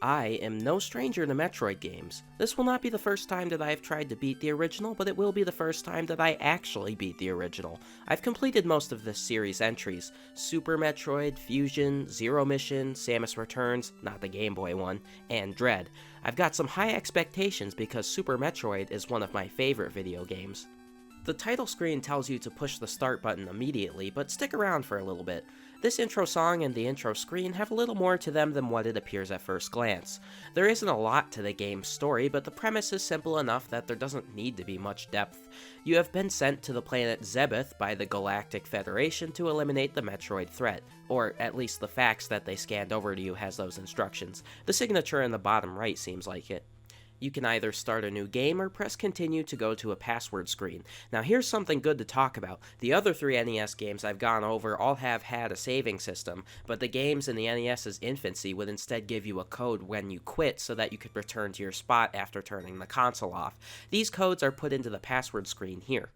I am no stranger to Metroid games. This will not be the first time that I have tried to beat the original, but it will be the first time that I actually beat the original. I've completed most of this series' entries: Super Metroid, Fusion, Zero Mission, Samus Returns, not the Game Boy one, and Dread. I've got some high expectations because Super Metroid is one of my favorite video games. The title screen tells you to push the start button immediately, but stick around for a little bit. This intro song and the intro screen have a little more to them than what it appears at first glance. There isn't a lot to the game's story, but the premise is simple enough that there doesn't need to be much depth. You have been sent to the planet Zebeth by the Galactic Federation to eliminate the Metroid threat, or at least the fax that they scanned over to you has those instructions. The signature in the bottom right seems like it. You can either start a new game or press continue to go to a password screen. Now here's something good to talk about. The other three NES games I've gone over all have had a saving system, but the games in the NES's infancy would instead give you a code when you quit so that you could return to your spot after turning the console off. These codes are put into the password screen here.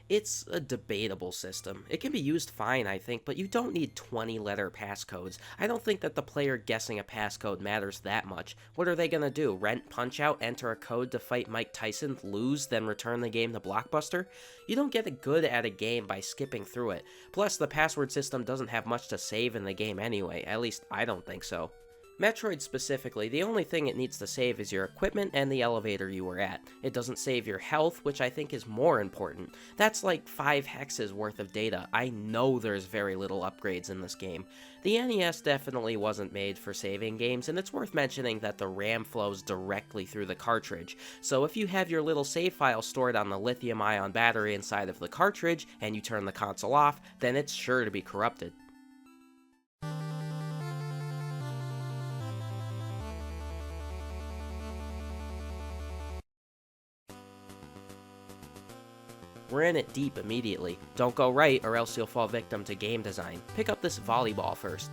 It's a debatable system. It can be used fine, I think, but you don't need 20-letter passcodes. I don't think that the player guessing a passcode matters that much. What are they gonna do? Rent Punch-Out, enter a code to fight Mike Tyson, lose, then return the game to Blockbuster? You don't get good at a game by skipping through it. Plus, the password system doesn't have much to save in the game anyway. At least, I don't think so. Metroid specifically, the only thing it needs to save is your equipment and the elevator you were at. It doesn't save your health, which I think is more important. That's like 5 hexes worth of data. I know there's very little upgrades in this game. The NES definitely wasn't made for saving games, and it's worth mentioning that the RAM flows directly through the cartridge. So if you have your little save file stored on the lithium-ion battery inside of the cartridge, and you turn the console off, then it's sure to be corrupted. We're in it deep immediately. Don't go right or else you'll fall victim to game design. Pick up this volleyball first.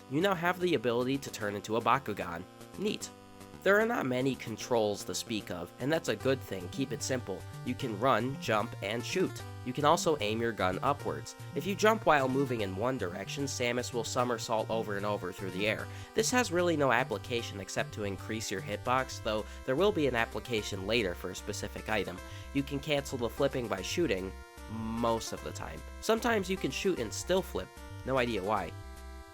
You now have the ability to turn into a Bakugan. Neat. There are not many controls to speak of, and that's a good thing. Keep it simple. You can run, jump, and shoot. You can also aim your gun upwards. If you jump while moving in one direction, Samus will somersault over and over through the air. This has really no application except to increase your hitbox, though there will be an application later for a specific item. You can cancel the flipping by shooting, most of the time. Sometimes you can shoot and still flip, no idea why.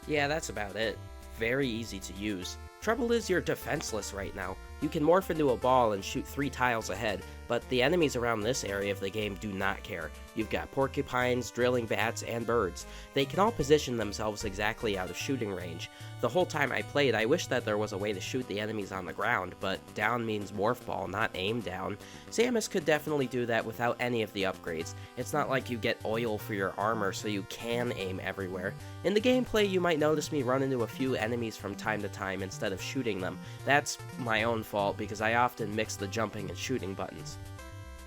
Yeah, that's about it. Very easy to use. Trouble is you're defenseless right now. You can morph into a ball and shoot 3 tiles ahead, but the enemies around this area of the game do not care. You've got porcupines, drilling bats, and birds. They can all position themselves exactly out of shooting range. The whole time I played, I wish that there was a way to shoot the enemies on the ground, but down means morph ball, not aim down. Samus could definitely do that without any of the upgrades. It's not like you get oil for your armor so you can aim everywhere. In the gameplay, you might notice me run into a few enemies from time to time instead of shooting them. That's my own fault because I often mix the jumping and shooting buttons.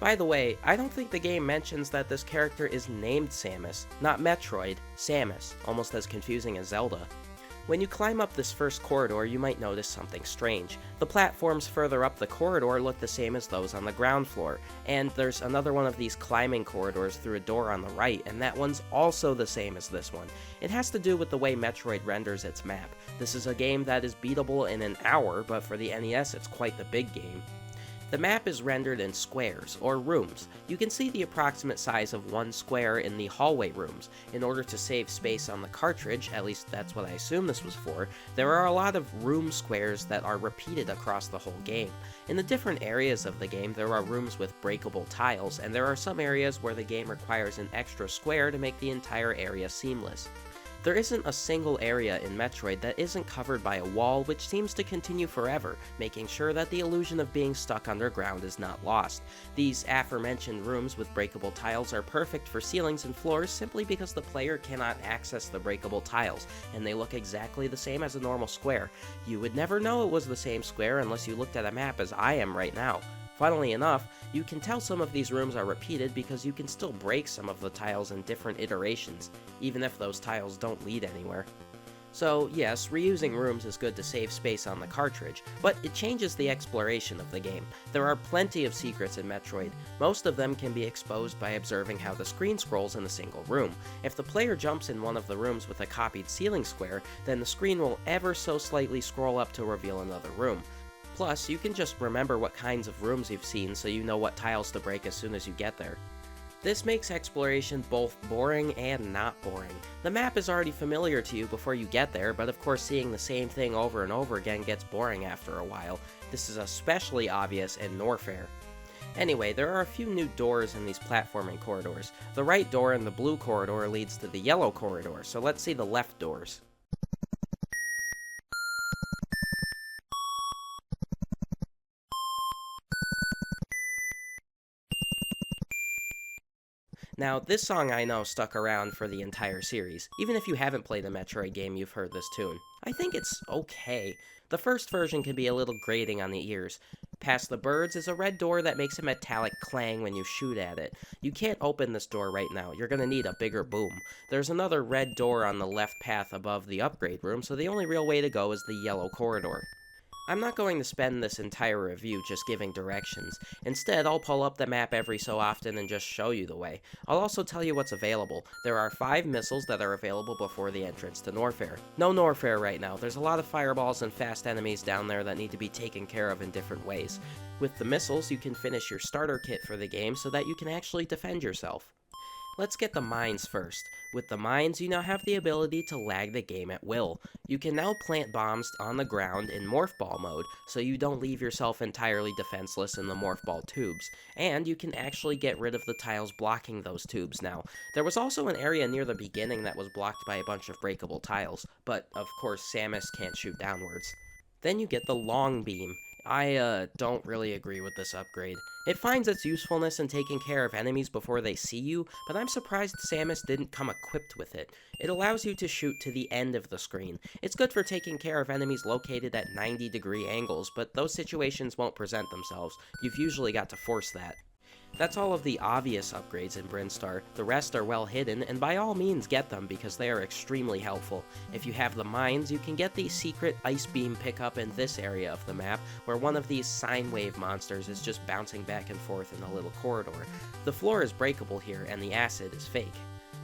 By the way, I don't think the game mentions that this character is named Samus, not Metroid, Samus, almost as confusing as Zelda. When you climb up this first corridor, you might notice something strange. The platforms further up the corridor look the same as those on the ground floor, and there's another one of these climbing corridors through a door on the right, and that one's also the same as this one. It has to do with the way Metroid renders its map. This is a game that is beatable in an hour, but for the NES it's quite the big game. The map is rendered in squares, or rooms. You can see the approximate size of one square in the hallway rooms. In order to save space on the cartridge, at least that's what I assume this was for, there are a lot of room squares that are repeated across the whole game. In the different areas of the game, there are rooms with breakable tiles, and there are some areas where the game requires an extra square to make the entire area seamless. There isn't a single area in Metroid that isn't covered by a wall, which seems to continue forever, making sure that the illusion of being stuck underground is not lost. These aforementioned rooms with breakable tiles are perfect for ceilings and floors simply because the player cannot access the breakable tiles, and they look exactly the same as a normal square. You would never know it was the same square unless you looked at a map as I am right now. Funnily enough, you can tell some of these rooms are repeated because you can still break some of the tiles in different iterations, even if those tiles don't lead anywhere. So yes, reusing rooms is good to save space on the cartridge, but it changes the exploration of the game. There are plenty of secrets in Metroid. Most of them can be exposed by observing how the screen scrolls in a single room. If the player jumps in one of the rooms with a copied ceiling square, then the screen will ever so slightly scroll up to reveal another room. Plus, you can just remember what kinds of rooms you've seen so you know what tiles to break as soon as you get there. This makes exploration both boring and not boring. The map is already familiar to you before you get there, but of course seeing the same thing over and over again gets boring after a while. This is especially obvious in Norfair. Anyway, there are a few new doors in these platforming corridors. The right door in the blue corridor leads to the yellow corridor, so let's see the left doors. Now, this song I know stuck around for the entire series. Even if you haven't played a Metroid game, you've heard this tune. I think it's okay. The first version can be a little grating on the ears. Past the birds is a red door that makes a metallic clang when you shoot at it. You can't open this door right now, you're gonna need a bigger boom. There's another red door on the left path above the upgrade room, so the only real way to go is the yellow corridor. I'm not going to spend this entire review just giving directions. Instead, I'll pull up the map every so often and just show you the way. I'll also tell you what's available. There are 5 missiles that are available before the entrance to Norfair. No Norfair right now. There's a lot of fireballs and fast enemies down there that need to be taken care of in different ways. With the missiles, you can finish your starter kit for the game so that you can actually defend yourself. Let's get the mines first. With the mines, you now have the ability to lag the game at will. You can now plant bombs on the ground in Morph Ball mode, so you don't leave yourself entirely defenseless in the Morph Ball tubes. And you can actually get rid of the tiles blocking those tubes now. There was also an area near the beginning that was blocked by a bunch of breakable tiles, but of course Samus can't shoot downwards. Then you get the long beam. I don't really agree with this upgrade. It finds its usefulness in taking care of enemies before they see you, but I'm surprised Samus didn't come equipped with it. It allows you to shoot to the end of the screen. It's good for taking care of enemies located at 90-degree angles, but those situations won't present themselves. You've usually got to force that. That's all of the obvious upgrades in Brinstar. The rest are well hidden, and by all means get them because they are extremely helpful. If you have the mines, you can get the secret ice beam pickup in this area of the map, where one of these sine wave monsters is just bouncing back and forth in a little corridor. The floor is breakable here, and the acid is fake.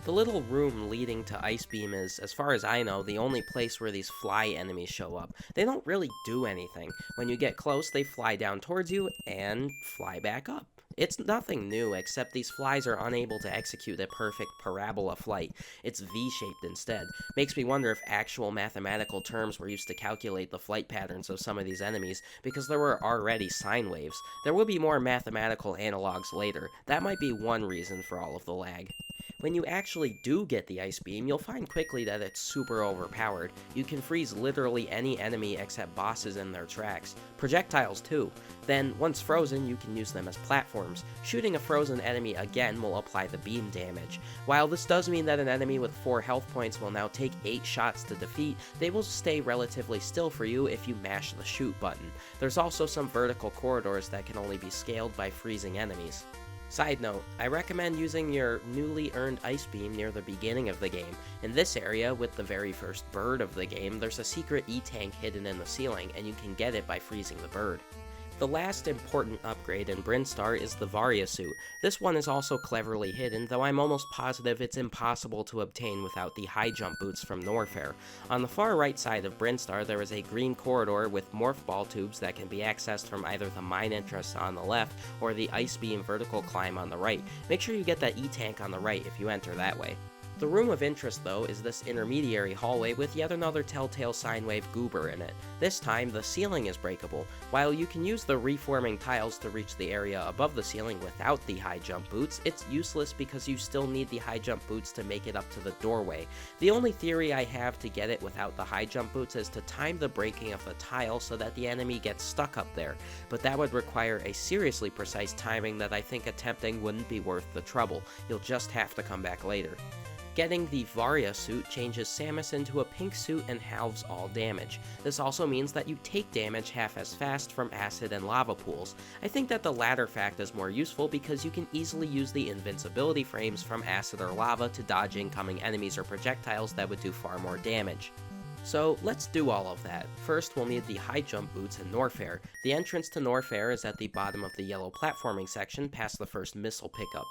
The little room leading to Ice Beam is, as far as I know, the only place where these fly enemies show up. They don't really do anything. When you get close, they fly down towards you and fly back up. It's nothing new, except these flies are unable to execute a perfect parabola flight. It's V-shaped instead. Makes me wonder if actual mathematical terms were used to calculate the flight patterns of some of these enemies, because there were already sine waves. There will be more mathematical analogs later. That might be one reason for all of the lag. When you actually do get the Ice Beam, you'll find quickly that it's super overpowered. You can freeze literally any enemy except bosses in their tracks. Projectiles too. Then, once frozen, you can use them as platforms. Shooting a frozen enemy again will apply the beam damage. While this does mean that an enemy with 4 health points will now take 8 shots to defeat, they will stay relatively still for you if you mash the shoot button. There's also some vertical corridors that can only be scaled by freezing enemies. Side note, I recommend using your newly earned Ice Beam near the beginning of the game. In this area, with the very first bird of the game, there's a secret E-tank hidden in the ceiling, and you can get it by freezing the bird. The last important upgrade in Brinstar is the Varia suit. This one is also cleverly hidden, though I'm almost positive it's impossible to obtain without the high jump boots from Norfair. On the far right side of Brinstar, there is a green corridor with morph ball tubes that can be accessed from either the mine entrance on the left or the ice beam vertical climb on the right. Make sure you get that E-tank on the right if you enter that way. The room of interest, though, is this intermediary hallway with yet another telltale sine wave goober in it. This time, the ceiling is breakable. While you can use the reforming tiles to reach the area above the ceiling without the high jump boots, it's useless because you still need the high jump boots to make it up to the doorway. The only theory I have to get it without the high jump boots is to time the breaking of the tile so that the enemy gets stuck up there, but that would require a seriously precise timing that I think attempting wouldn't be worth the trouble. You'll just have to come back later. Getting the Varia suit changes Samus into a pink suit and halves all damage. This also means that you take damage half as fast from acid and lava pools. I think that the latter fact is more useful because you can easily use the invincibility frames from acid or lava to dodge incoming enemies or projectiles that would do far more damage. So let's do all of that. First, we'll need the high jump boots and Norfair. The entrance to Norfair is at the bottom of the yellow platforming section past the first missile pickup.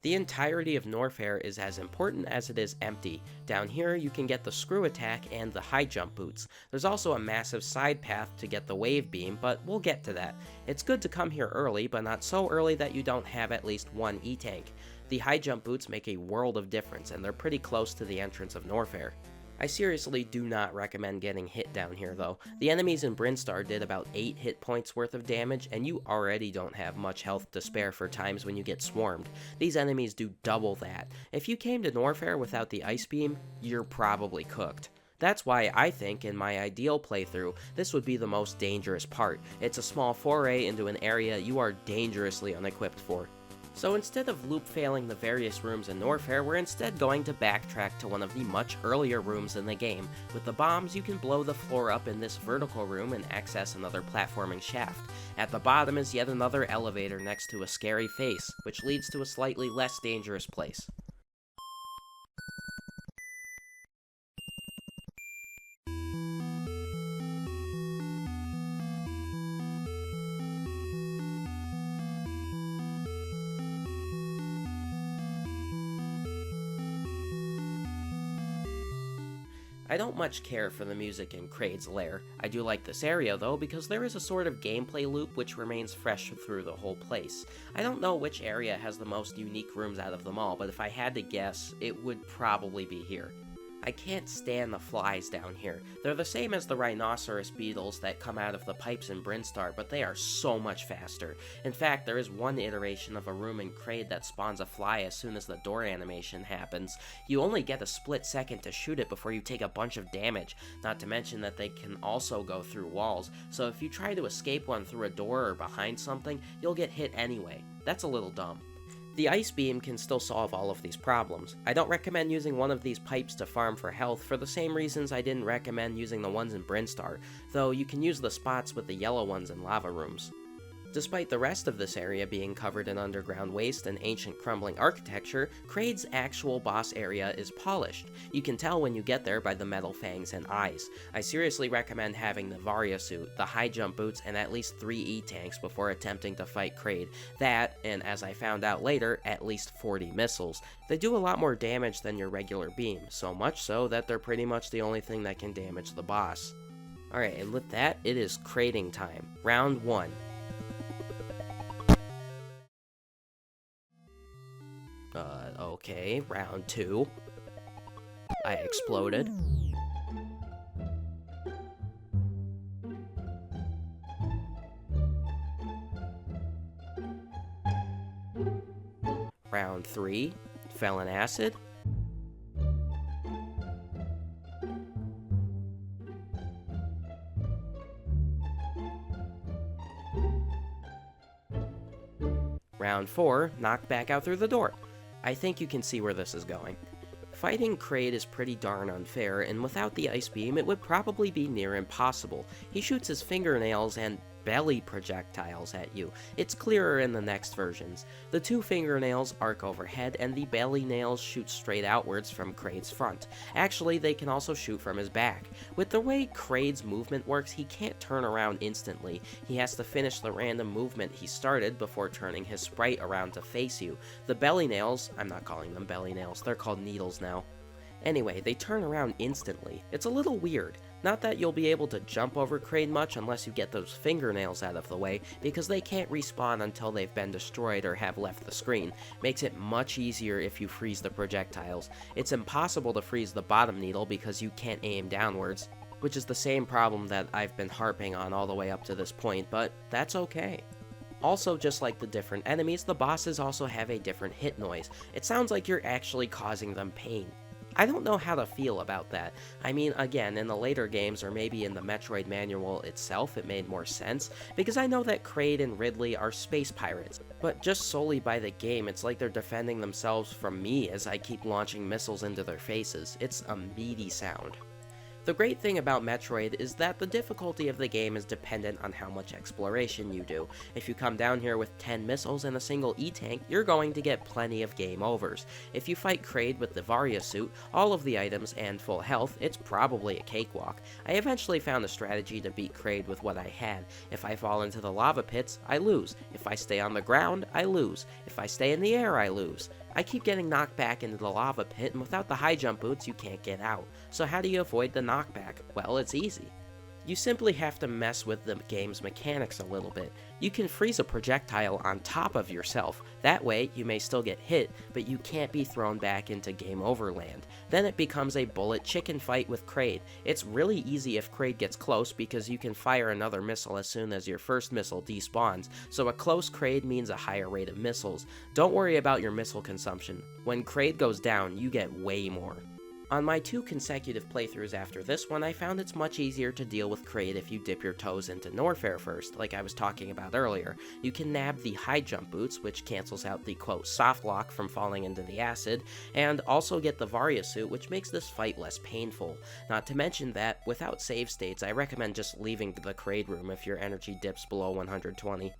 The entirety of Norfair is as important as it is empty. Down here you can get the screw attack and the high jump boots. There's also a massive side path to get the wave beam, but we'll get to that. It's good to come here early, but not so early that you don't have at least one E-tank. The high jump boots make a world of difference, and they're pretty close to the entrance of Norfair. I seriously do not recommend getting hit down here though. The enemies in Brinstar did about 8 hit points worth of damage, and you already don't have much health to spare for times when you get swarmed. These enemies do double that. If you came to Norfair without the ice beam, you're probably cooked. That's why I think, in my ideal playthrough, this would be the most dangerous part. It's a small foray into an area you are dangerously unequipped for. So instead of loop failing the various rooms in Norfair, we're instead going to backtrack to one of the much earlier rooms in the game. With the bombs, you can blow the floor up in this vertical room and access another platforming shaft. At the bottom is yet another elevator next to a scary face, which leads to a slightly less dangerous place. I don't much care for the music in Kraid's lair. I do like this area though, because there is a sort of gameplay loop which remains fresh through the whole place. I don't know which area has the most unique rooms out of them all, but if I had to guess, it would probably be here. I can't stand the flies down here. They're the same as the rhinoceros beetles that come out of the pipes in Brinstar, but they are so much faster. In fact, there is one iteration of a room in Kraid that spawns a fly as soon as the door animation happens. You only get a split second to shoot it before you take a bunch of damage, not to mention that they can also go through walls, so if you try to escape one through a door or behind something, you'll get hit anyway. That's a little dumb. The ice beam can still solve all of these problems. I don't recommend using one of these pipes to farm for health for the same reasons I didn't recommend using the ones in Brinstar, though you can use the spots with the yellow ones in lava rooms. Despite the rest of this area being covered in underground waste and ancient crumbling architecture, Kraid's actual boss area is polished. You can tell when you get there by the metal fangs and eyes. I seriously recommend having the Varia suit, the high jump boots, and at least 3 E-tanks before attempting to fight Kraid. That, and as I found out later, at least 40 missiles. They do a lot more damage than your regular beam, so much so that they're pretty much the only thing that can damage the boss. Alright, and with that, it is Kraiding time. Round 1. Okay, round 2. I exploded. Round 3. Fell in acid. Round 4. Knocked back out through the door. I think you can see where this is going. Fighting Kraid is pretty darn unfair, and without the ice beam it would probably be near impossible. He shoots his fingernails and belly projectiles at you. It's clearer in the next versions. The 2 fingernails arc overhead, and the belly nails shoot straight outwards from Kraid's front. Actually, they can also shoot from his back. With the way Kraid's movement works, he can't turn around instantly. He has to finish the random movement he started before turning his sprite around to face you. The belly nails, I'm not calling them belly nails, they're called needles now. Anyway, they turn around instantly. It's a little weird. Not that you'll be able to jump over Kraid much unless you get those fingernails out of the way, because they can't respawn until they've been destroyed or have left the screen. Makes it much easier if you freeze the projectiles. It's impossible to freeze the bottom needle because you can't aim downwards, which is the same problem that I've been harping on all the way up to this point, but that's okay. Also, just like the different enemies, the bosses also have a different hit noise. It sounds like you're actually causing them pain. I don't know how to feel about that. I mean, again, in the later games, or maybe in the Metroid manual itself, it made more sense, because I know that Kraid and Ridley are space pirates, but just solely by the game, it's like they're defending themselves from me as I keep launching missiles into their faces. It's a meaty sound. The great thing about Metroid is that the difficulty of the game is dependent on how much exploration you do. If you come down here with 10 missiles and a single E-tank, you're going to get plenty of game overs. If you fight Kraid with the Varia suit, all of the items, and full health, it's probably a cakewalk. I eventually found a strategy to beat Kraid with what I had. If I fall into the lava pits, I lose. If I stay on the ground, I lose. If I stay in the air, I lose. I keep getting knocked back into the lava pit, and without the high jump boots, you can't get out. So how do you avoid the knockback? Well, it's easy. You simply have to mess with the game's mechanics a little bit. You can freeze a projectile on top of yourself. That way, you may still get hit, but you can't be thrown back into game over land. Then it becomes a bullet chicken fight with Kraid. It's really easy if Kraid gets close because you can fire another missile as soon as your first missile despawns, so a close Kraid means a higher rate of missiles. Don't worry about your missile consumption. When Kraid goes down, you get way more. On my 2 consecutive playthroughs after this one, I found it's much easier to deal with Kraid if you dip your toes into Norfair first, like I was talking about earlier. You can nab the high jump boots, which cancels out the quote soft lock from falling into the acid, and also get the Varia suit, which makes this fight less painful. Not to mention that, without save states, I recommend just leaving the Kraid room if your energy dips below 120.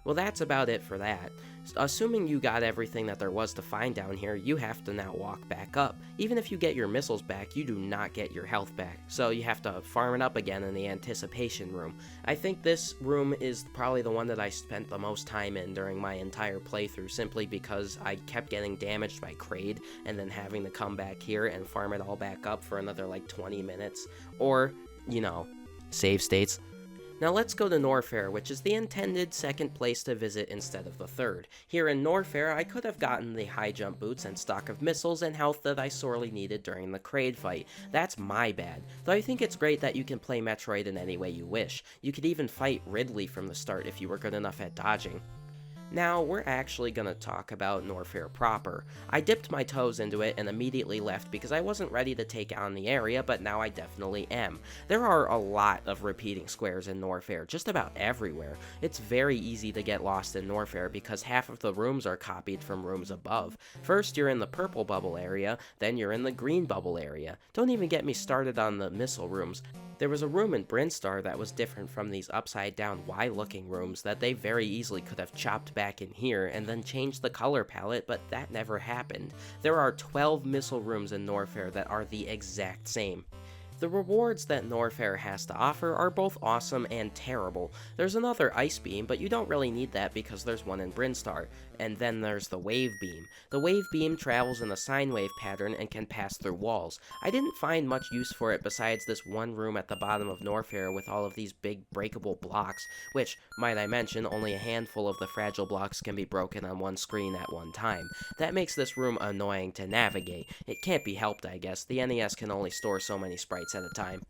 Well, that's about it for that. Assuming you got everything that there was to find down here, you have to now walk back up. Even if you get your missiles back, you do not get your health back, so you have to farm it up again in the anticipation room. I think this room is probably the one that I spent the most time in during my entire playthrough, simply because I kept getting damaged by Kraid, and then having to come back here and farm it all back up for another like 20 minutes, or, you know, save states. Now let's go to Norfair, which is the intended second place to visit instead of the third. Here in Norfair, I could have gotten the high jump boots and stock of missiles and health that I sorely needed during the Kraid fight. That's my bad, though I think it's great that you can play Metroid in any way you wish. You could even fight Ridley from the start if you were good enough at dodging. Now, we're actually going to talk about Norfair proper. I dipped my toes into it and immediately left because I wasn't ready to take on the area, but now I definitely am. There are a lot of repeating squares in Norfair, just about everywhere. It's very easy to get lost in Norfair because half of the rooms are copied from rooms above. First, you're in the purple bubble area, then you're in the green bubble area. Don't even get me started on the missile rooms. There was a room in Brinstar that was different from these upside-down Y-looking rooms that they very easily could have chopped back in here and then changed the color palette, but that never happened. There are 12 missile rooms in Norfair that are the exact same. The rewards that Norfair has to offer are both awesome and terrible. There's another ice beam, but you don't really need that because there's one in Brinstar. And then there's the wave beam. The wave beam travels in a sine wave pattern and can pass through walls. I didn't find much use for it besides this one room at the bottom of Norfair with all of these big breakable blocks, which, might I mention, only a handful of the fragile blocks can be broken on one screen at one time. That makes this room annoying to navigate. It can't be helped, I guess. The NES can only store so many sprites at a time.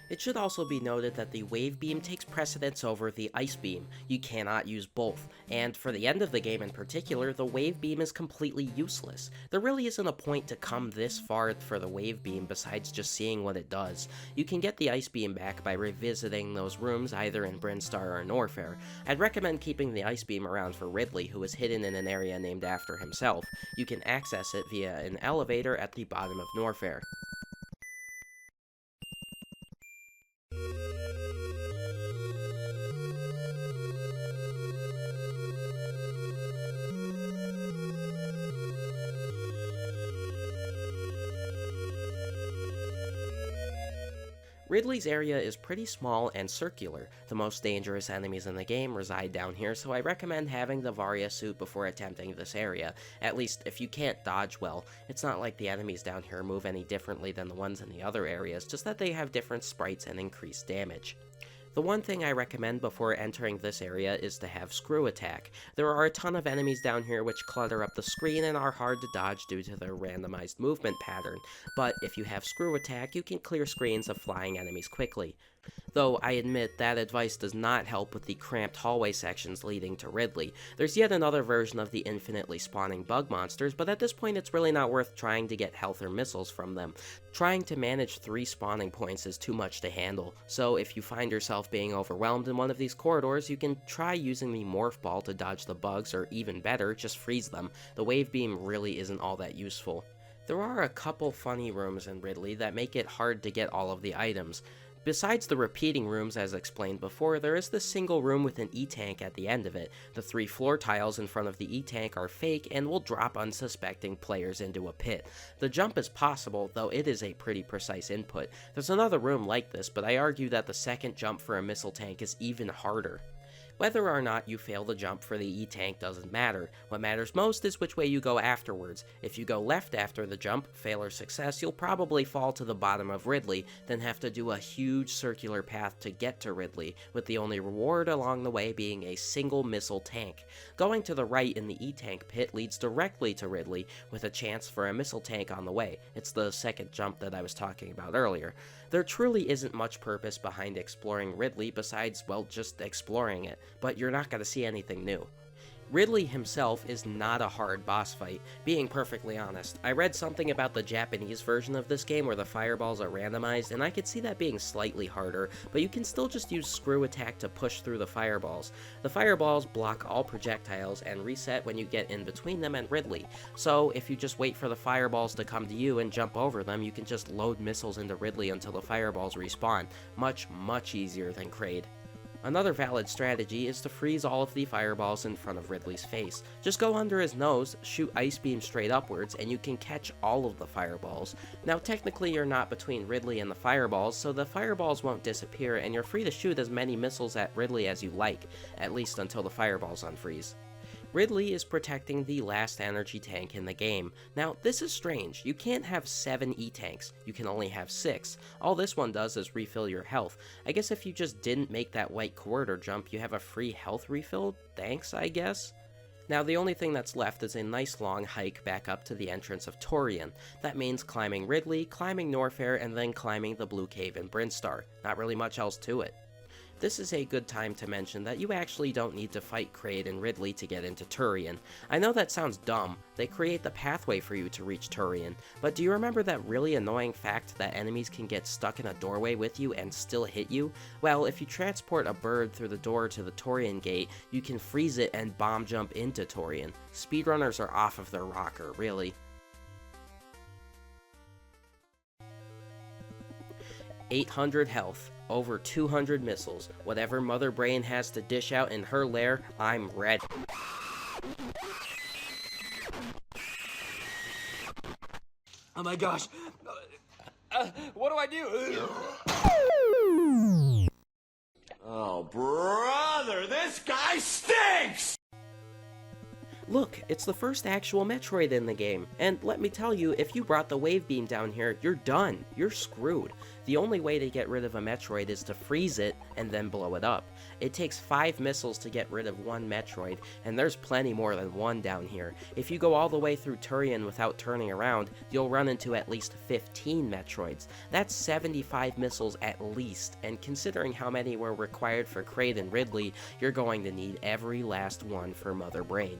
It should also be noted that the wave beam takes precedence over the ice beam. You cannot use both, and for the end of the game in particular, the wave beam is completely useless. There really isn't a point to come this far for the wave beam besides just seeing what it does. You can get the ice beam back by revisiting those rooms either in Brinstar or Norfair. I'd recommend keeping the ice beam around for Ridley, who is hidden in an area named after himself. You can access it via an elevator at the bottom of Norfair. Ridley's area is pretty small and circular. The most dangerous enemies in the game reside down here, so I recommend having the Varia suit before attempting this area. At least, if you can't dodge well. It's not like the enemies down here move any differently than the ones in the other areas, just that they have different sprites and increased damage. The one thing I recommend before entering this area is to have screw attack. There are a ton of enemies down here which clutter up the screen and are hard to dodge due to their randomized movement pattern, but if you have screw attack, you can clear screens of flying enemies quickly. Though I admit that advice does not help with the cramped hallway sections leading to Ridley. There's yet another version of the infinitely spawning bug monsters, but at this point it's really not worth trying to get health or missiles from them. Trying to manage 3 spawning points is too much to handle, so if you find yourself being overwhelmed in one of these corridors, you can try using the morph ball to dodge the bugs, or even better, just freeze them. The wave beam really isn't all that useful. There are a couple funny rooms in Ridley that make it hard to get all of the items. Besides the repeating rooms as explained before, there is this single room with an E-tank at the end of it. The 3 floor tiles in front of the E-tank are fake and will drop unsuspecting players into a pit. The jump is possible, though it is a pretty precise input. There's another room like this, but I argue that the second jump for a missile tank is even harder. Whether or not you fail the jump for the E-tank doesn't matter. What matters most is which way you go afterwards. If you go left after the jump, fail or success, you'll probably fall to the bottom of Ridley, then have to do a huge circular path to get to Ridley, with the only reward along the way being a single missile tank. Going to the right in the E-tank pit leads directly to Ridley, with a chance for a missile tank on the way. It's the second jump that I was talking about earlier. There truly isn't much purpose behind exploring Ridley besides, well, just exploring it, but you're not going to see anything new. Ridley himself is not a hard boss fight, being perfectly honest. I read something about the Japanese version of this game where the fireballs are randomized, and I could see that being slightly harder, but you can still just use screw attack to push through the fireballs. The fireballs block all projectiles and reset when you get in between them and Ridley, so if you just wait for the fireballs to come to you and jump over them, you can just load missiles into Ridley until the fireballs respawn. Much easier than Kraid. Another valid strategy is to freeze all of the fireballs in front of Ridley's face. Just go under his nose, shoot ice beams straight upwards, and you can catch all of the fireballs. Now technically you're not between Ridley and the fireballs, so the fireballs won't disappear, and you're free to shoot as many missiles at Ridley as you like, at least until the fireballs unfreeze. Ridley is protecting the last energy tank in the game. Now, this is strange. You can't have 7 E-tanks. You can only have 6. All this one does is refill your health. I guess if you just didn't make that white corridor jump, you have a free health refill? Thanks, I guess? Now, the only thing that's left is a nice long hike back up to the entrance of Tourian. That means climbing Ridley, climbing Norfair, and then climbing the Blue Cave in Brinstar. Not really much else to it. This is a good time to mention that you actually don't need to fight Kraid and Ridley to get into Tourian. I know that sounds dumb, they create the pathway for you to reach Tourian, but do you remember that really annoying fact that enemies can get stuck in a doorway with you and still hit you? Well, if you transport a bird through the door to the Tourian gate, you can freeze it and bomb jump into Tourian. Speedrunners are off of their rocker, really. 800 health, over 200 missiles. Whatever Mother Brain has to dish out in her lair, I'm ready. Oh my gosh! What do I do? Oh, brother, this guy stinks! Look, it's the first actual Metroid in the game, and let me tell you, if you brought the wave beam down here, you're done. You're screwed. The only way to get rid of a Metroid is to freeze it and then blow it up. It takes 5 missiles to get rid of one Metroid, and there's plenty more than one down here. If you go all the way through Tourian without turning around, you'll run into at least 15 Metroids. That's 75 missiles at least, and considering how many were required for Kraid and Ridley, you're going to need every last one for Mother Brain.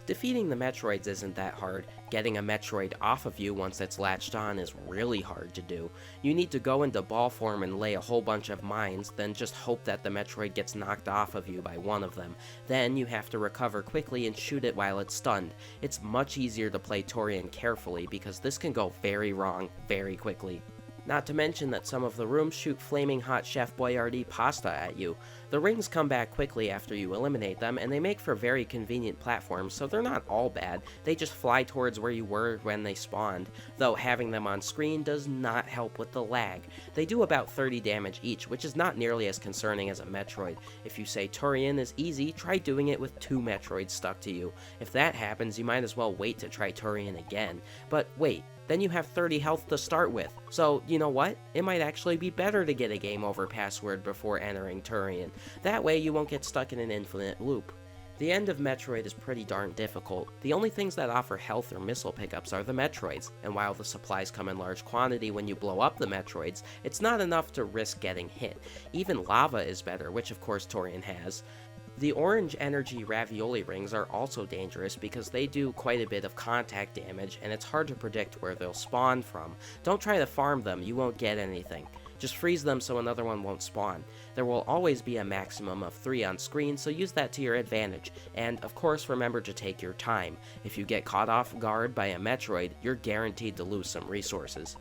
Defeating the Metroids isn't that hard. Getting a Metroid off of you once it's latched on is really hard to do. You need to go into ball form and lay a whole bunch of mines, then just hope that the Metroid gets knocked off of you by one of them. Then you have to recover quickly and shoot it while it's stunned. It's much easier to play Tourian carefully because this can go very wrong very quickly. Not to mention that some of the rooms shoot flaming hot Chef Boyardee pasta at you. The rings come back quickly after you eliminate them, and they make for very convenient platforms, so they're not all bad. They just fly towards where you were when they spawned, though having them on screen does not help with the lag. They do about 30 damage each, which is not nearly as concerning as a Metroid. If you say Tourian is easy, try doing it with 2 Metroids stuck to you. If that happens, you might as well wait to try Tourian again. But wait, then you have 30 health to start with. So, you know what? It might actually be better to get a game over password before entering Tourian. That way you won't get stuck in an infinite loop. The end of Metroid is pretty darn difficult. The only things that offer health or missile pickups are the Metroids, and while the supplies come in large quantity when you blow up the Metroids, it's not enough to risk getting hit. Even lava is better, which of course Tourian has. The orange energy ravioli rings are also dangerous because they do quite a bit of contact damage and it's hard to predict where they'll spawn from. Don't try to farm them, you won't get anything. Just freeze them so another one won't spawn. There will always be a maximum of 3 on screen, so use that to your advantage. And of course remember to take your time. If you get caught off guard by a Metroid, you're guaranteed to lose some resources.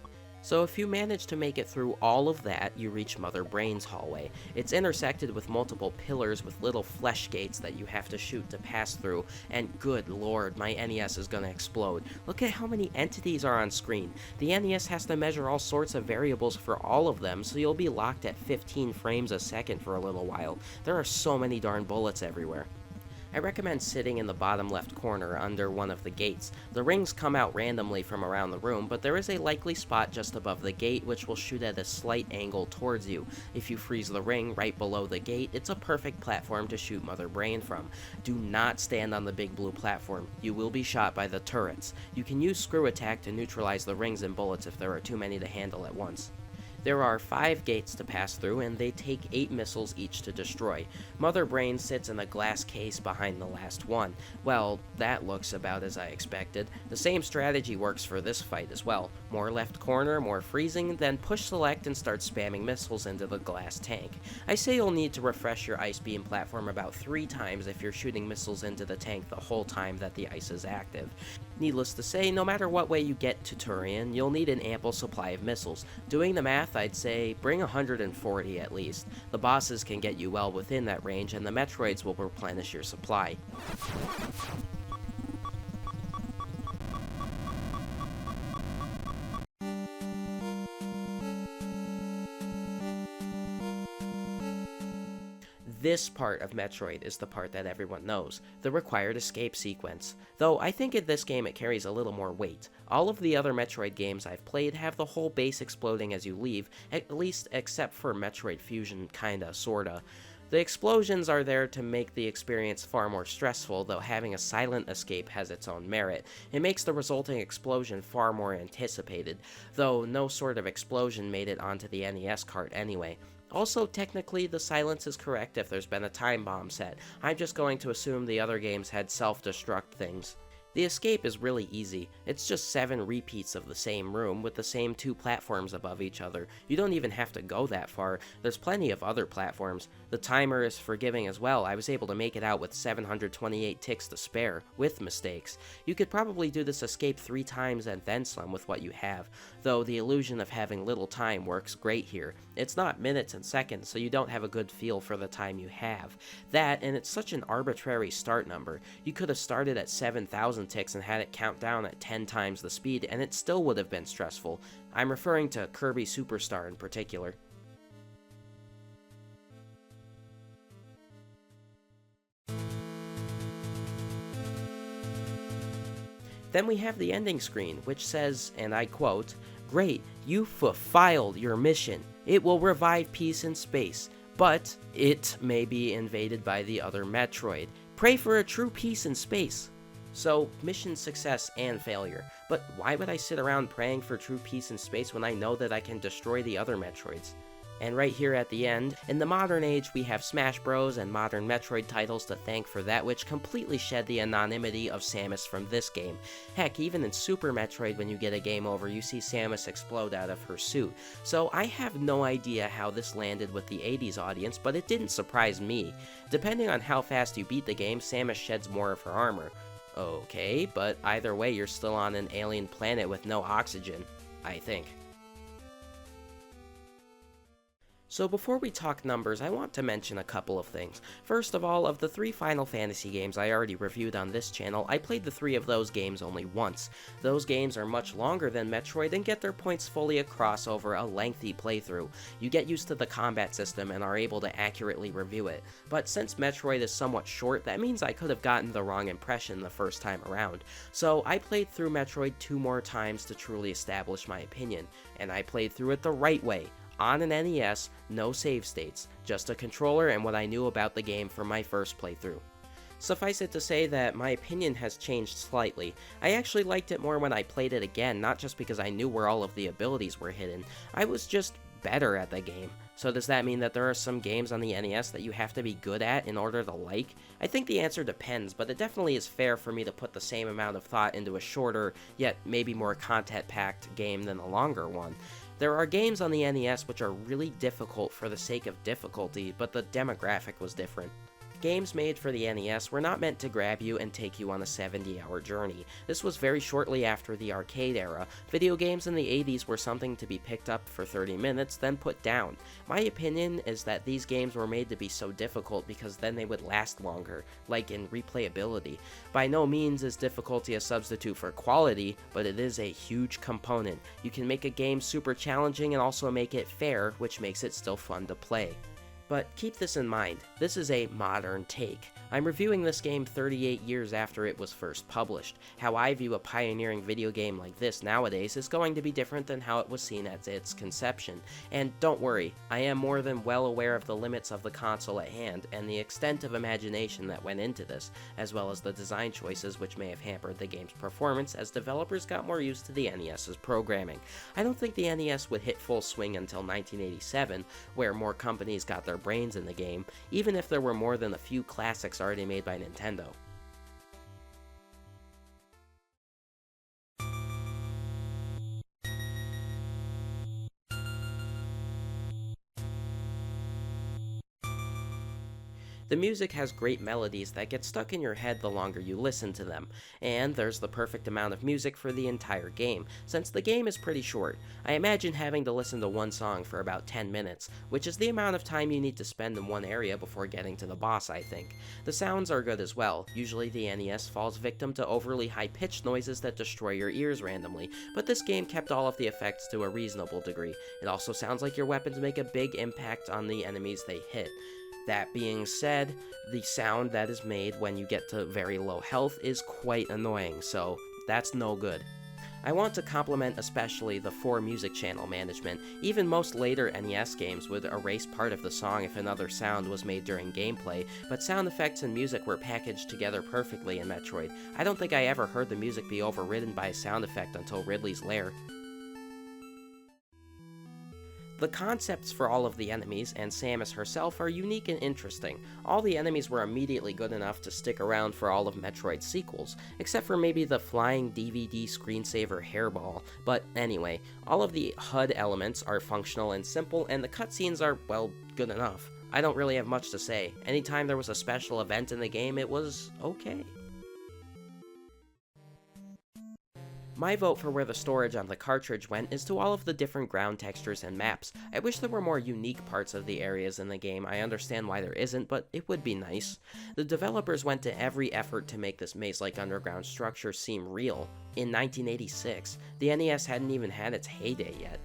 So if you manage to make it through all of that, you reach Mother Brain's hallway. It's intersected with multiple pillars with little flesh gates that you have to shoot to pass through, and good lord, my NES is gonna explode. Look at how many entities are on screen. The NES has to measure all sorts of variables for all of them, so you'll be locked at 15 frames a second for a little while. There are so many darn bullets everywhere. I recommend sitting in the bottom left corner under one of the gates. The rings come out randomly from around the room, but there is a likely spot just above the gate which will shoot at a slight angle towards you. If you freeze the ring right below the gate, it's a perfect platform to shoot Mother Brain from. Do not stand on the big blue platform. You will be shot by the turrets. You can use screw attack to neutralize the rings and bullets if there are too many to handle at once. There are 5 gates to pass through, and they take 8 missiles each to destroy. Mother Brain sits in a glass case behind the last one. Well, that looks about as I expected. The same strategy works for this fight as well. More left corner, more freezing, then push select and start spamming missiles into the glass tank. I say you'll need to refresh your ice beam platform about 3 times if you're shooting missiles into the tank the whole time that the ice is active. Needless to say, no matter what way you get to Tourian, you'll need an ample supply of missiles. Doing the math, I'd say bring 140 at least. The bosses can get you well within that range, and the Metroids will replenish your supply. This part of Metroid is the part that everyone knows, the required escape sequence. Though I think in this game it carries a little more weight. All of the other Metroid games I've played have the whole base exploding as you leave, at least except for Metroid Fusion, kinda, sorta. The explosions are there to make the experience far more stressful, though having a silent escape has its own merit. It makes the resulting explosion far more anticipated, though no sort of explosion made it onto the NES cart anyway. Also, technically, the silence is correct if there's been a time bomb set. I'm just going to assume the other games had self-destruct things. The escape is really easy. It's just 7 repeats of the same room with the same 2 platforms above each other. You don't even have to go that far. There's plenty of other platforms. The timer is forgiving as well. I was able to make it out with 728 ticks to spare, with mistakes. You could probably do this escape 3 times and then some with what you have, though the illusion of having little time works great here. It's not minutes and seconds, so you don't have a good feel for the time you have. That, and it's such an arbitrary start number. You could have started at 7,000 ticks and had it count down at 10 times the speed, and it still would have been stressful. I'm referring to Kirby Superstar in particular. Then we have the ending screen, which says, and I quote, "Great, you fulfilled your mission. It will revive peace in space, but it may be invaded by the other Metroid. Pray for a true peace in space." So, mission success and failure. But why would I sit around praying for true peace in space when I know that I can destroy the other Metroids? And right here at the end, in the modern age we have Smash Bros. And modern Metroid titles to thank for that, which completely shed the anonymity of Samus from this game. Heck, even in Super Metroid when you get a game over, you see Samus explode out of her suit. So I have no idea how this landed with the 80s audience, but it didn't surprise me. Depending on how fast you beat the game, Samus sheds more of her armor. Okay, but either way you're still on an alien planet with no oxygen, I think. So before we talk numbers, I want to mention a couple of things. First of all, of the 3 Final Fantasy games I already reviewed on this channel, I played the 3 of those games only once. Those games are much longer than Metroid and get their points fully across over a lengthy playthrough. You get used to the combat system and are able to accurately review it. But since Metroid is somewhat short, that means I could have gotten the wrong impression the first time around. So I played through Metroid 2 more times to truly establish my opinion, and I played through it the right way. On an NES, no save states, just a controller and what I knew about the game from my first playthrough. Suffice it to say that my opinion has changed slightly. I actually liked it more when I played it again, not just because I knew where all of the abilities were hidden, I was just better at the game. So does that mean that there are some games on the NES that you have to be good at in order to like? I think the answer depends, but it definitely is fair for me to put the same amount of thought into a shorter, yet maybe more content-packed game than a longer one. There are games on the NES which are really difficult for the sake of difficulty, but the demographic was different. Games made for the NES were not meant to grab you and take you on a 70-hour journey. This was very shortly after the arcade era. Video games in the 80s were something to be picked up for 30 minutes, then put down. My opinion is that these games were made to be so difficult because then they would last longer, like in replayability. By no means is difficulty a substitute for quality, but it is a huge component. You can make a game super challenging and also make it fair, which makes it still fun to play. But keep this in mind, this is a modern take. I'm reviewing this game 38 years after it was first published. How I view a pioneering video game like this nowadays is going to be different than how it was seen at its conception. And don't worry, I am more than well aware of the limits of the console at hand and the extent of imagination that went into this, as well as the design choices which may have hampered the game's performance as developers got more used to the NES's programming. I don't think the NES would hit full swing until 1987, where more companies got their brains in the game, even if there were more than a few classics already made by Nintendo. The music has great melodies that get stuck in your head the longer you listen to them, and there's the perfect amount of music for the entire game, since the game is pretty short. I imagine having to listen to one song for about 10 minutes, which is the amount of time you need to spend in one area before getting to the boss, I think. The sounds are good as well. Usually the NES falls victim to overly high-pitched noises that destroy your ears randomly, but this game kept all of the effects to a reasonable degree. It also sounds like your weapons make a big impact on the enemies they hit. That being said, the sound that is made when you get to very low health is quite annoying, so that's no good. I want to compliment especially the 4 music channel management. Even most later NES games would erase part of the song if another sound was made during gameplay, but sound effects and music were packaged together perfectly in Metroid. I don't think I ever heard the music be overridden by a sound effect until Ridley's lair. The concepts for all of the enemies, and Samus herself, are unique and interesting. All the enemies were immediately good enough to stick around for all of Metroid's sequels, except for maybe the flying DVD screensaver hairball. But anyway, all of the HUD elements are functional and simple, and the cutscenes are, well, good enough. I don't really have much to say. Anytime there was a special event in the game, it was okay. My vote for where the storage on the cartridge went is to all of the different ground textures and maps. I wish there were more unique parts of the areas in the game. I understand why there isn't, but it would be nice. The developers went to every effort to make this maze-like underground structure seem real. In 1986, the NES hadn't even had its heyday yet.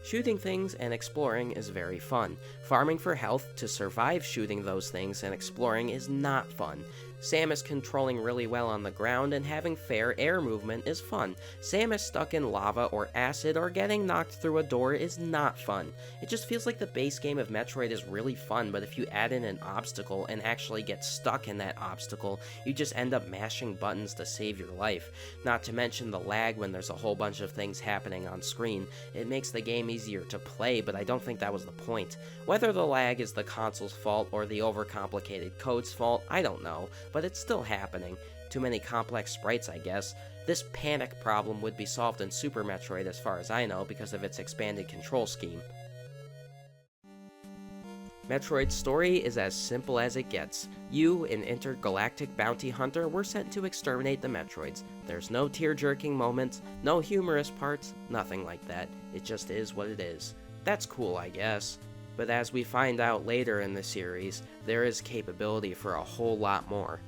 Shooting things and exploring is very fun. Farming for health to survive shooting those things and exploring is not fun. Samus controlling really well on the ground and having fair air movement is fun. Samus stuck in lava or acid or getting knocked through a door is not fun. It just feels like the base game of Metroid is really fun, but if you add in an obstacle and actually get stuck in that obstacle, you just end up mashing buttons to save your life. Not to mention the lag when there's a whole bunch of things happening on screen. It makes the game easier to play, but I don't think that was the point. Whether the lag is the console's fault or the overcomplicated code's fault, I don't know, but it's still happening. Too many complex sprites, I guess. This panic problem would be solved in Super Metroid as far as I know because of its expanded control scheme. Metroid's story is as simple as it gets. You, an intergalactic bounty hunter, were sent to exterminate the Metroids. There's no tear-jerking moments, no humorous parts, nothing like that. It just is what it is. That's cool, I guess. But as we find out later in the series, there is capability for a whole lot more.